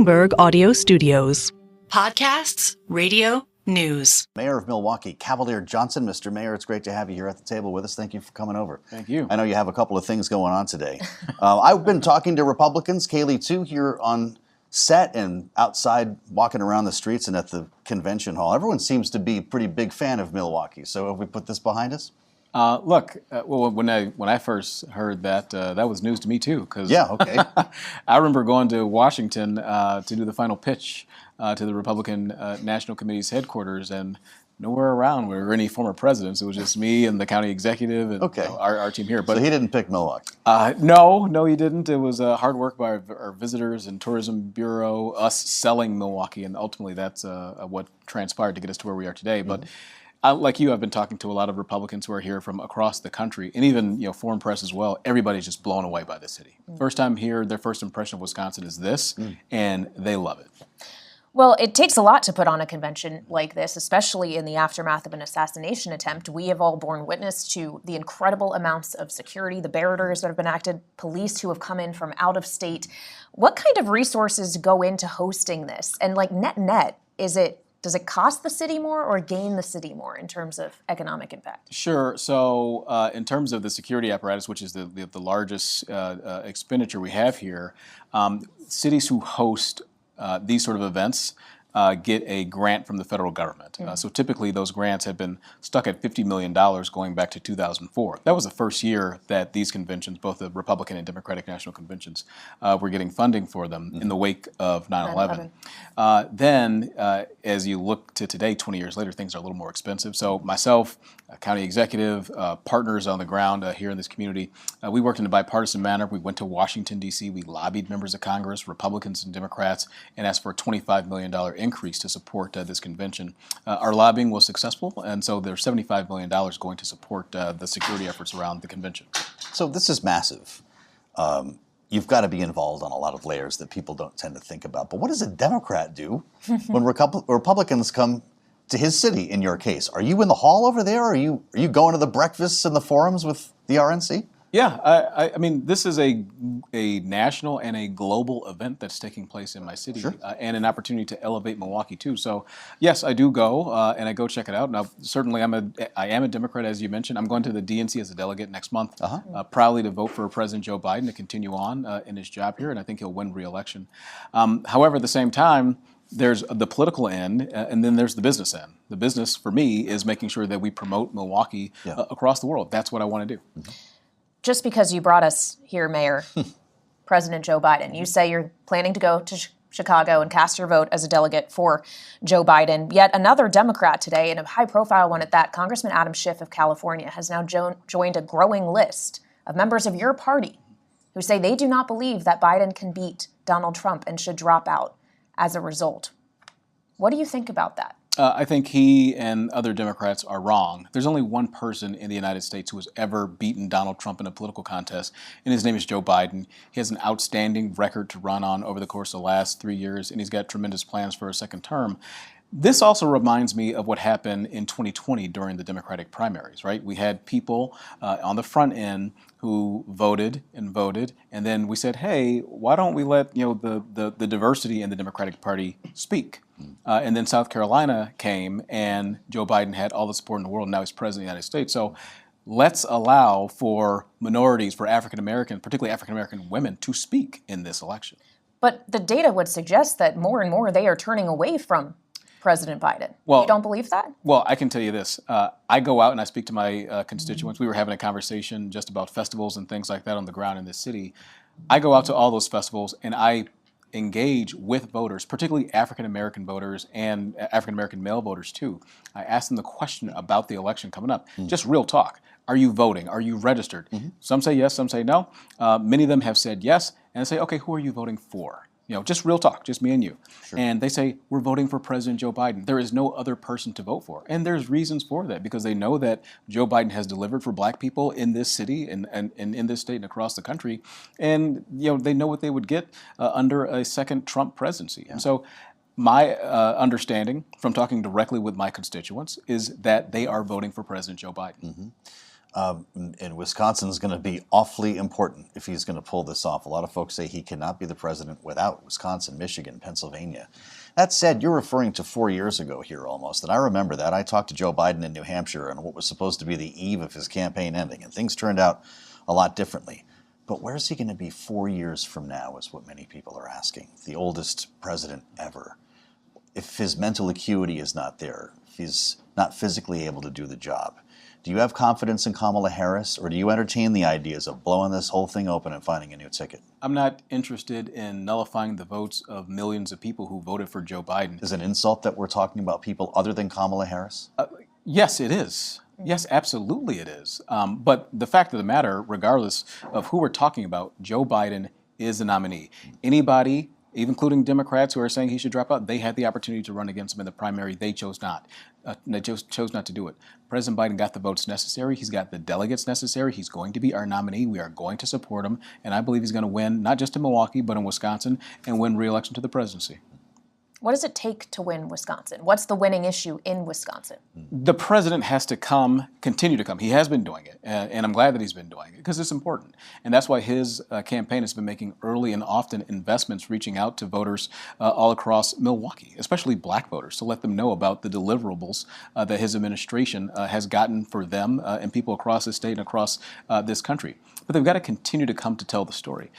Bloomberg Audio Studios. Podcasts, radio, news. Mayor of Milwaukee, Cavalier Johnson. Mr. Mayor, it's great to have you here at the table with us. Thank you for coming over. Thank you. I know you have a couple of things going on today. I've been talking to Republicans, Kailey too, here on set and outside walking around the streets and at the convention hall. Everyone seems to be a pretty big fan of Milwaukee. So have we put this behind us? Well, when I first heard that, that was news to me too. Cause yeah, okay. I remember going to Washington to do the final pitch to the Republican National Committee's headquarters, and nowhere around were any former presidents. It was just me and the county executive and our team here. But so he didn't pick Milwaukee? No, he didn't. It was hard work by our Visitors and Tourism Bureau, us selling Milwaukee, and ultimately that's what transpired to get us to where we are today. Mm-hmm. But like you, I've been talking to a lot of Republicans who are here from across the country, and even foreign press as well. Everybody's just blown away by the city. First time here, their first impression of Wisconsin is this, and they love it. Well, it takes a lot to put on a convention like this, especially in the aftermath of an assassination attempt. We have all borne witness to the incredible amounts of security, the barriers that have been acted, police who have come in from out of state. What kind of resources go into hosting this? And net, does it cost the city more or gain the city more in terms of economic impact? Sure. So in terms of the security apparatus, which is the largest expenditure we have here, cities who host these sort of events get a grant from the federal government. So typically those grants have been stuck at $50 million going back to 2004. That was the first year that these conventions, both the Republican and Democratic national conventions, were getting funding for them in the wake of 9/11. Then, as you look to today, 20 years later, things are a little more expensive. So myself, county executive, partners on the ground here in this community, we worked in a bipartisan manner. We went to Washington, D.C. We lobbied members of Congress, Republicans and Democrats, and asked for a $25 million increase to support this convention. Our lobbying was successful, and so there's $75 million going to support the security efforts around the convention. So this is massive. You've got to be involved on a lot of layers that people don't tend to think about. But what does a Democrat do when Republicans come to his city, in your case? Are you in the hall over there? Are you going to the breakfasts and the forums with the RNC? Yeah, I mean, this is a national and a global event that's taking place in my city, sure. And an opportunity to elevate Milwaukee too. So, yes, I do go and I go check it out. Now, certainly, I am a Democrat, as you mentioned. I'm going to the DNC as a delegate next month, proudly to vote for President Joe Biden to continue on in his job here, and I think he'll win re-election. However, at the same time, there's the political end, and then there's the business end. The business, for me, is making sure that we promote Milwaukee across the world. That's what I want to do. Mm-hmm. Just because you brought us here, Mayor, President Joe Biden, you say you're planning to go to Chicago and cast your vote as a delegate for Joe Biden. Yet another Democrat today, and a high-profile one at that, Congressman Adam Schiff of California, has now joined a growing list of members of your party who say they do not believe that Biden can beat Donald Trump and should drop out as a result. What do you think about that? I think he and other Democrats are wrong. There's only one person in the United States who has ever beaten Donald Trump in a political contest, and his name is Joe Biden. He has an outstanding record to run on over the course of the last 3 years, and he's got tremendous plans for a second term. This also reminds me of what happened in 2020 during the Democratic primaries, right? We had people on the front end who voted, and then we said, hey, why don't we let the diversity in the Democratic Party speak? And then South Carolina came, and Joe Biden had all the support in the world, and now he's president of the United States. So let's allow for minorities, for African Americans, particularly African American women, to speak in this election. But the data would suggest that more and more they are turning away from President Biden. Well, you don't believe that? Well, I can tell you this. I go out and I speak to my constituents. We were having a conversation just about festivals and things like that on the ground in this city. I go out to all those festivals and I engage with voters, particularly African-American voters and African-American male voters too. I ask them the question about the election coming up. Just real talk. Are you voting? Are you registered? Some say yes, some say no. Many of them have said yes, and I say, okay, who are you voting for? Just real talk, just me and you. Sure. And they say, we're voting for President Joe Biden. There is no other person to vote for. And there's reasons for that, because they know that Joe Biden has delivered for black people in this city and in this state and across the country. And they know what they would get under a second Trump presidency. Yeah. And so my understanding from talking directly with my constituents is that they are voting for President Joe Biden. And Wisconsin's going to be awfully important if he's going to pull this off. A lot of folks say he cannot be the president without Wisconsin, Michigan, Pennsylvania. That said, you're referring to 4 years ago here almost, and I remember that. I talked to Joe Biden in New Hampshire on what was supposed to be the eve of his campaign ending, and things turned out a lot differently. But where's he going to be 4 years from now is what many people are asking. The oldest president ever. If his mental acuity is not there, if he's not physically able to do the job, do you have confidence in Kamala Harris, or do you entertain the ideas of blowing this whole thing open and finding a new ticket? I'm not interested in nullifying the votes of millions of people who voted for Joe Biden. Is it an insult that we're talking about people other than Kamala Harris? Yes, it is. Yes, absolutely it is. But the fact of the matter, regardless of who we're talking about, Joe Biden is the nominee. Anybody, even including Democrats who are saying he should drop out, they had the opportunity to run against him in the primary. They chose not. They chose not to do it. President Biden got the votes necessary. He's got the delegates necessary. He's going to be our nominee. We are going to support him. And I believe he's going to win, not just in Milwaukee, but in Wisconsin, and win re-election to the presidency. What does it take to win Wisconsin? What's the winning issue in Wisconsin? The president has to continue to come. He has been doing it, and I'm glad that he's been doing it because it's important. And that's why his campaign has been making early and often investments, reaching out to voters all across Milwaukee, especially black voters, to let them know about the deliverables that his administration has gotten for them and people across the state and across this country. But they've got to continue to come to tell the story.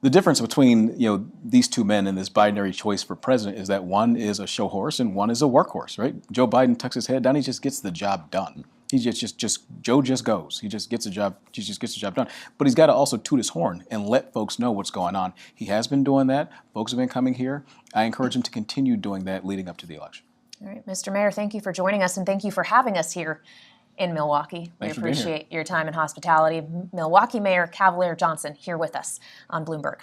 The difference between these two men in this binary choice for president is that one is a show horse and one is a workhorse, right? Joe Biden tucks his head down; he just gets the job done. Joe just goes. He just gets the job. He just gets the job done. But he's got to also toot his horn and let folks know what's going on. He has been doing that. Folks have been coming here. I encourage him to continue doing that leading up to the election. All right, Mr. Mayor, thank you for joining us, and thank you for having us here in Milwaukee. We appreciate your time and hospitality. Milwaukee Mayor Cavalier Johnson here with us on Bloomberg.